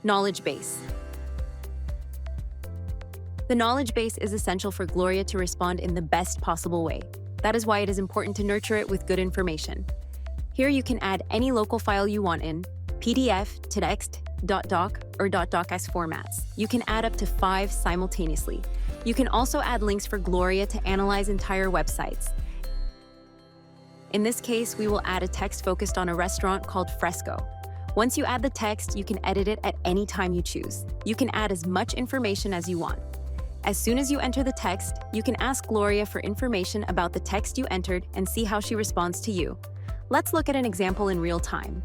Knowledge base. The knowledge base is essential for Gloria to respond in the best possible way. That is why it is important to nurture it with good information. Here you can add any local file you want in PDF, text, .doc, or .docx formats. You can add up to 5 simultaneously. You can also add links for Gloria to analyze entire websites. In this case, we will add a text focused on a restaurant called Fresco. Once you add the text, you can edit it at any time you choose. You can add as much information as you want. As soon as you enter the text, you can ask Gloria for information about the text you entered and see how she responds to you. Let's look at an example in real time.